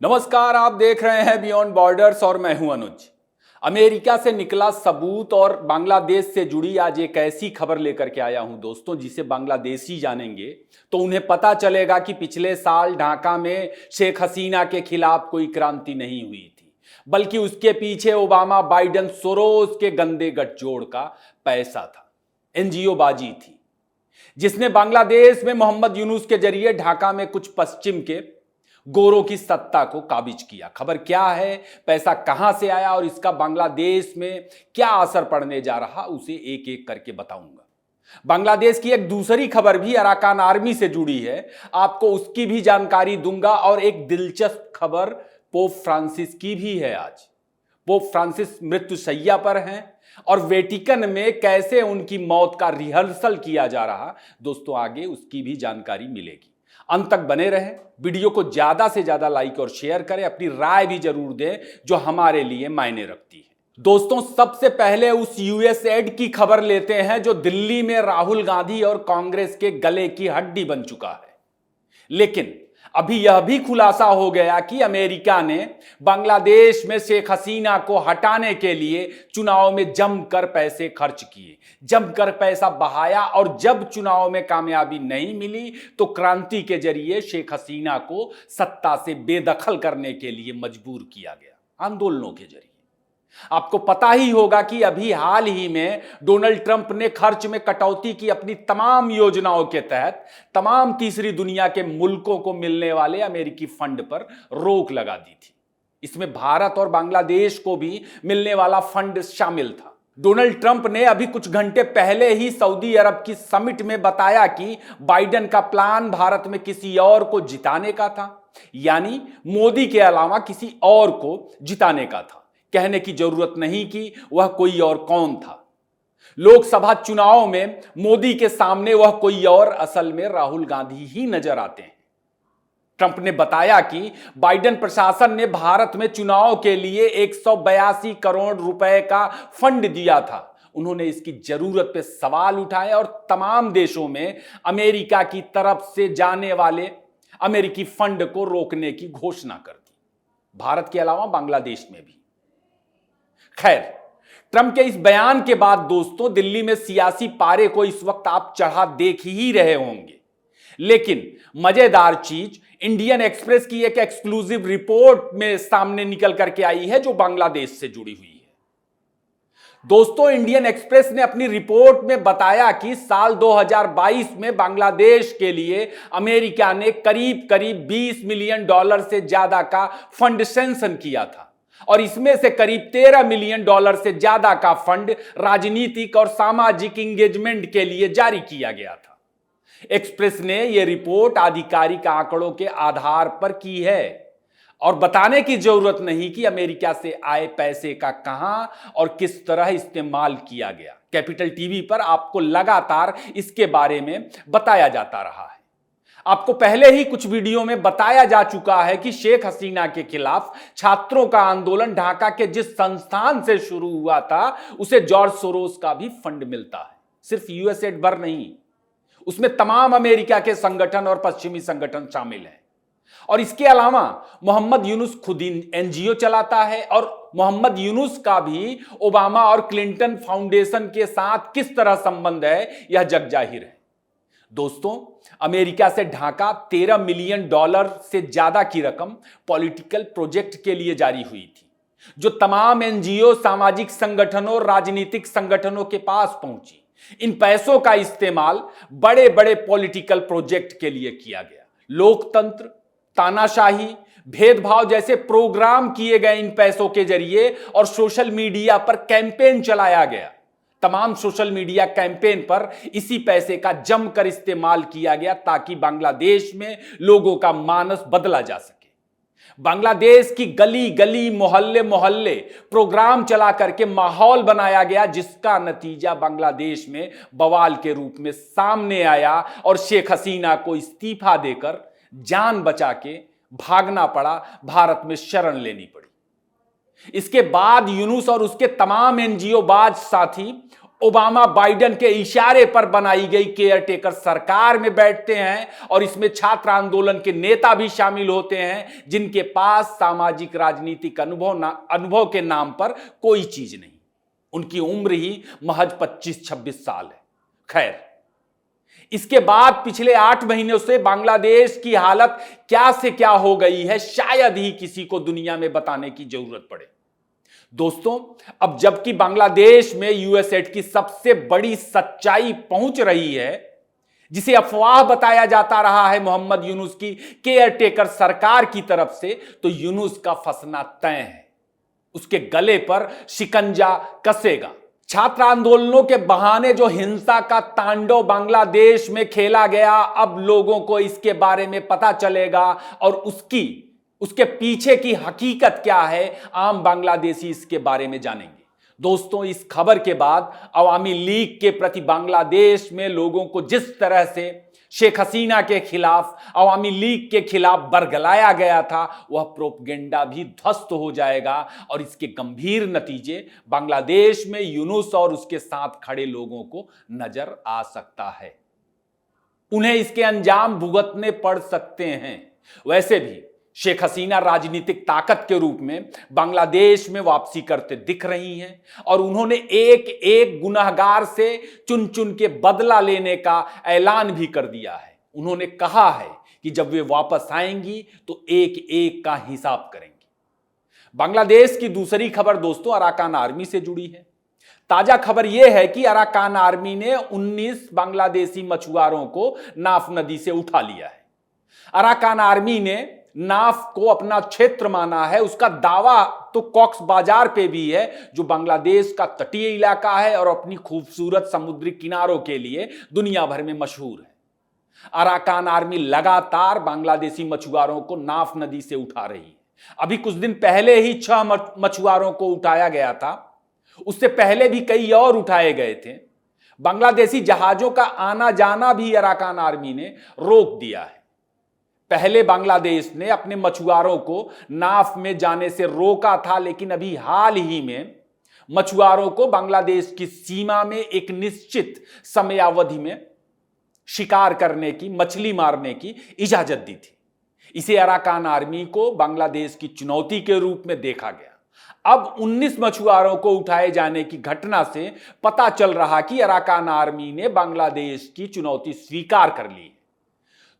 नमस्कार, आप देख रहे हैं बियॉन्ड बॉर्डर्स और मैं हूं अनुज। अमेरिका से निकला सबूत और बांग्लादेश से जुड़ी आज एक ऐसी खबर लेकर के आया हूं दोस्तों, जिसे बांग्लादेशी जानेंगे तो उन्हें पता चलेगा कि पिछले साल ढाका में शेख हसीना के खिलाफ कोई क्रांति नहीं हुई थी, बल्कि उसके पीछे ओबामा, बाइडेन, सोरोस के गंदे गठजोड़ का पैसा था, एनजीओ बाजी थी, जिसने बांग्लादेश में मोहम्मद यूनुस के जरिए ढाका में कुछ पश्चिम के गोरों की सत्ता को काबिज किया। खबर क्या है, पैसा कहां से आया और इसका बांग्लादेश में क्या असर पड़ने जा रहा, उसे एक एक करके बताऊंगा। बांग्लादेश की एक दूसरी खबर भी अराकान आर्मी से जुड़ी है, आपको उसकी भी जानकारी दूंगा। और एक दिलचस्प खबर पोप फ्रांसिस की भी है। आज पोप फ्रांसिस मृत्युशैया पर हैं और वेटिकन में कैसे उनकी मौत का रिहर्सल किया जा रहा, दोस्तों आगे उसकी भी जानकारी मिलेगी। अंत तक बने रहें, वीडियो को ज्यादा से ज्यादा लाइक और शेयर करें, अपनी राय भी जरूर दें जो हमारे लिए मायने रखती है। दोस्तों सबसे पहले उस यूएसएड की खबर लेते हैं जो दिल्ली में राहुल गांधी और कांग्रेस के गले की हड्डी बन चुका है। लेकिन अभी यह भी खुलासा हो गया कि अमेरिका ने बांग्लादेश में शेख हसीना को हटाने के लिए चुनाव में जमकर पैसे खर्च किए, जमकर पैसा बहाया, और जब चुनाव में कामयाबी नहीं मिली तो क्रांति के जरिए शेख हसीना को सत्ता से बेदखल करने के लिए मजबूर किया गया, आंदोलनों के जरिए। आपको पता ही होगा कि अभी हाल ही में डोनाल्ड ट्रंप ने खर्च में कटौती की अपनी तमाम योजनाओं के तहत तमाम तीसरी दुनिया के मुल्कों को मिलने वाले अमेरिकी फंड पर रोक लगा दी थी। इसमें भारत और बांग्लादेश को भी मिलने वाला फंड शामिल था। डोनाल्ड ट्रंप ने अभी कुछ घंटे पहले ही सऊदी अरब की समिट में बताया कि बाइडेन का प्लान भारत में किसी और को जिताने का था, यानी मोदी के अलावा किसी और को जिताने का था। कहने की जरूरत नहीं कि वह कोई और कौन था। लोकसभा चुनाव में मोदी के सामने वह कोई और असल में राहुल गांधी ही नजर आते हैं। ट्रंप ने बताया कि बाइडेन प्रशासन ने भारत में चुनाव के लिए 182 करोड़ रुपए का फंड दिया था। उन्होंने इसकी जरूरत पे सवाल उठाए और तमाम देशों में अमेरिका की तरफ से जाने वाले अमेरिकी फंड को रोकने की घोषणा कर दी, भारत के अलावा बांग्लादेश में भी। खैर, ट्रंप के इस बयान के बाद दोस्तों दिल्ली में सियासी पारे को इस वक्त आप चढ़ा देख ही रहे होंगे। लेकिन मजेदार चीज इंडियन एक्सप्रेस की एक एक्सक्लूसिव रिपोर्ट में सामने निकल करके आई है जो बांग्लादेश से जुड़ी हुई है। दोस्तों इंडियन एक्सप्रेस ने अपनी रिपोर्ट में बताया कि साल 2022 में बांग्लादेश के लिए अमेरिका ने करीब करीब $20 मिलियन से ज्यादा का फंड सैंक्शन किया था, और इसमें से करीब $13 मिलियन से ज्यादा का फंड राजनीतिक और सामाजिक इंगेजमेंट के लिए जारी किया गया था। एक्सप्रेस ने यह रिपोर्ट आधिकारिक आंकड़ों के आधार पर की है और बताने की जरूरत नहीं कि अमेरिका से आए पैसे का कहां और किस तरह इस्तेमाल किया गया। कैपिटल टीवी पर आपको लगातार इसके बारे में बताया जाता रहा है। आपको पहले ही कुछ वीडियो में बताया जा चुका है कि शेख हसीना के खिलाफ छात्रों का आंदोलन ढाका के जिस संस्थान से शुरू हुआ था उसे जॉर्ज सोरोस का भी फंड मिलता है। सिर्फ यूएसएड भर नहीं, उसमें तमाम अमेरिका के संगठन और पश्चिमी संगठन शामिल हैं। और इसके अलावा मोहम्मद यूनुस खुद एनजीओ चलाता है, और मोहम्मद यूनुस का भी ओबामा और क्लिंटन फाउंडेशन के साथ किस तरह संबंध है यह जग जाहिर है। दोस्तों अमेरिका से ढाका $13 मिलियन से ज्यादा की रकम पॉलिटिकल प्रोजेक्ट के लिए जारी हुई थी, जो तमाम एनजीओ, सामाजिक संगठनों, राजनीतिक संगठनों के पास पहुंची। इन पैसों का इस्तेमाल बड़े बड़े पॉलिटिकल प्रोजेक्ट के लिए किया गया। लोकतंत्र, तानाशाही, भेदभाव जैसे प्रोग्राम किए गए इन पैसों के जरिए, और सोशल मीडिया पर कैंपेन चलाया गया। तमाम सोशल मीडिया कैंपेन पर इसी पैसे का जमकर इस्तेमाल किया गया ताकि बांग्लादेश में लोगों का मानस बदला जा सके। बांग्लादेश की गली गली, मोहल्ले मोहल्ले प्रोग्राम चला करके माहौल बनाया गया, जिसका नतीजा बांग्लादेश में बवाल के रूप में सामने आया और शेख हसीना को इस्तीफा देकर जान बचा के भागना पड़ा, भारत में शरण लेनी पड़ी। इसके बाद यूनुस और उसके तमाम एनजीओ बाज साथी ओबामा बाइडेन के इशारे पर बनाई गई केयरटेकर सरकार में बैठते हैं और इसमें छात्र आंदोलन के नेता भी शामिल होते हैं जिनके पास सामाजिक राजनीतिक अनुभव के नाम पर कोई चीज नहीं। उनकी उम्र ही महज 25-26 साल है। खैर, इसके बाद पिछले 8 महीनों से बांग्लादेश की हालत क्या से क्या हो गई है, शायद ही किसी को दुनिया में बताने की जरूरत पड़े। दोस्तों, अब जबकि बांग्लादेश में यूएसएड की सबसे बड़ी सच्चाई पहुंच रही है, जिसे अफवाह बताया जाता रहा है मोहम्मद यूनुस की केयरटेकर सरकार की तरफ से, तो यूनुस का फंसना तय है। उसके गले पर शिकंजा कसेगा। छात्र आंदोलनों के बहाने जो हिंसा का तांडव बांग्लादेश में खेला गया, अब लोगों को इसके बारे में पता चलेगा और उसके पीछे की हकीकत क्या है, आम बांग्लादेशी इसके बारे में जानेंगे। दोस्तों, इस खबर के बाद अवामी लीग के प्रति बांग्लादेश में लोगों को जिस तरह से शेख हसीना के खिलाफ, अवामी लीग के खिलाफ बरगलाया गया था, वह प्रोपगेंडा भी ध्वस्त हो जाएगा और इसके गंभीर नतीजे बांग्लादेश में यूनुस और उसके साथ खड़े लोगों को नजर आ सकता है। उन्हें इसके अंजाम भुगतने पड़ सकते हैं। वैसे भी शेख हसीना राजनीतिक ताकत के रूप में बांग्लादेश में वापसी करते दिख रही हैं और उन्होंने एक एक गुनहगार से चुन चुन के बदला लेने का ऐलान भी कर दिया है। उन्होंने कहा है कि जब वे वापस आएंगी तो एक एक का हिसाब करेंगी। बांग्लादेश की दूसरी खबर दोस्तों अराकान आर्मी से जुड़ी है। ताजा खबर यह है कि अराकान आर्मी ने 19 बांग्लादेशी मछुआरों को नाफ नदी से उठा लिया है। अराकान आर्मी ने नाफ को अपना क्षेत्र माना है। उसका दावा तो कॉक्स बाजार पे भी है, जो बांग्लादेश का तटीय इलाका है और अपनी खूबसूरत समुद्री किनारों के लिए दुनिया भर में मशहूर है। अराकान आर्मी लगातार बांग्लादेशी मछुआरों को नाफ नदी से उठा रही है। अभी कुछ दिन पहले ही 6 मछुआरों को उठाया गया था। उससे पहले भी कई और उठाए गए थे। बांग्लादेशी जहाजों का आना जाना भी अराकान आर्मी ने रोक दिया है। पहले बांग्लादेश ने अपने मछुआरों को नाफ में जाने से रोका था, लेकिन अभी हाल ही में मछुआरों को बांग्लादेश की सीमा में एक निश्चित समयावधि में शिकार करने की, मछली मारने की इजाजत दी थी। इसे अराकान आर्मी को बांग्लादेश की चुनौती के रूप में देखा गया। अब 19 मछुआरों को उठाए जाने की घटना से पता चल रहा कि अराकान आर्मी ने बांग्लादेश की चुनौती स्वीकार कर ली।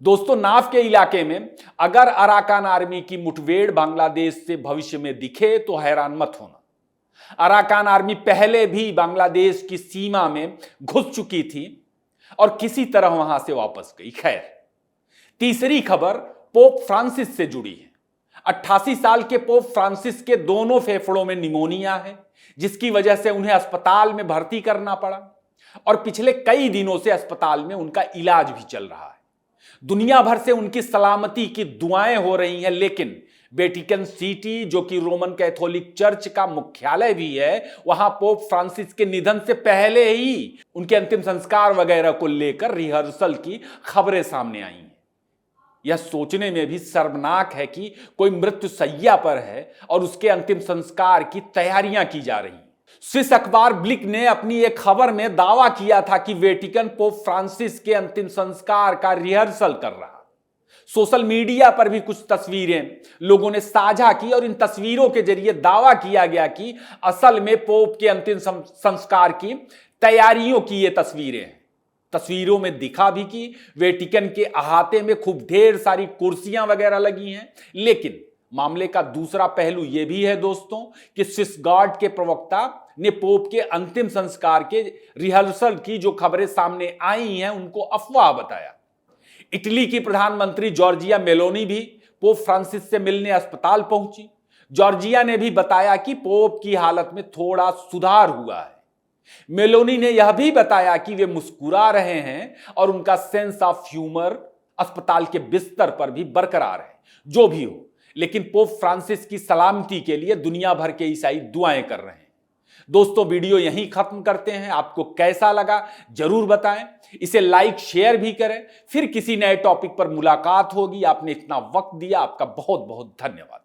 दोस्तों, नाफ के इलाके में अगर अराकान आर्मी की मुठभेड़ बांग्लादेश से भविष्य में दिखे तो हैरान मत होना। अराकान आर्मी पहले भी बांग्लादेश की सीमा में घुस चुकी थी और किसी तरह वहां से वापस गई। खैर, तीसरी खबर पोप फ्रांसिस से जुड़ी है। 88 साल के पोप फ्रांसिस के दोनों फेफड़ों में निमोनिया है, जिसकी वजह से उन्हें अस्पताल में भर्ती करना पड़ा और पिछले कई दिनों से अस्पताल में उनका इलाज भी चल रहा है। दुनिया भर से उनकी सलामती की दुआएं हो रही हैं, लेकिन वेटिकन सिटी, जो कि रोमन कैथोलिक चर्च का मुख्यालय भी है, वहां पोप फ्रांसिस के निधन से पहले ही उनके अंतिम संस्कार वगैरह को लेकर रिहर्सल की खबरें सामने आई हैं। यह सोचने में भी शर्मनाक है कि कोई मृत्यु शैया पर है और उसके अंतिम संस्कार की तैयारियां की जा रही हैं। स्विस अखबार ब्लिक ने अपनी एक खबर में दावा किया था कि वेटिकन पोप फ्रांसिस के अंतिम संस्कार का रिहर्सल कर रहा। सोशल मीडिया पर भी कुछ तस्वीरें लोगों ने साझा की और इन तस्वीरों के जरिए दावा किया गया कि असल में पोप के अंतिम संस्कार की तैयारियों की ये तस्वीरें हैं। तस्वीरों में दिखा भी कि वेटिकन के अहाते में खूब ढेर सारी कुर्सियां वगैरह लगी हैं, लेकिन मामले का दूसरा पहलू यह भी है दोस्तों कि स्विस गार्ड के प्रवक्ता ने पोप के अंतिम संस्कार के रिहर्सल की जो खबरें सामने आई हैं उनको अफवाह बताया। इटली की प्रधानमंत्री जॉर्जिया मेलोनी भी पोप फ्रांसिस से मिलने अस्पताल पहुंची। जॉर्जिया ने भी बताया कि पोप की हालत में थोड़ा सुधार हुआ है। मेलोनी ने यह भी बताया कि वे मुस्कुरा रहे हैं और उनका सेंस ऑफ ह्यूमर अस्पताल के बिस्तर पर भी बरकरार है। जो भी हो, लेकिन पोप फ्रांसिस की सलामती के लिए दुनिया भर के ईसाई दुआएं कर रहे हैं। दोस्तों, वीडियो यहीं खत्म करते हैं। आपको कैसा लगा जरूर बताएं। इसे लाइक शेयर भी करें। फिर किसी नए टॉपिक पर मुलाकात होगी। आपने इतना वक्त दिया, आपका बहुत बहुत धन्यवाद।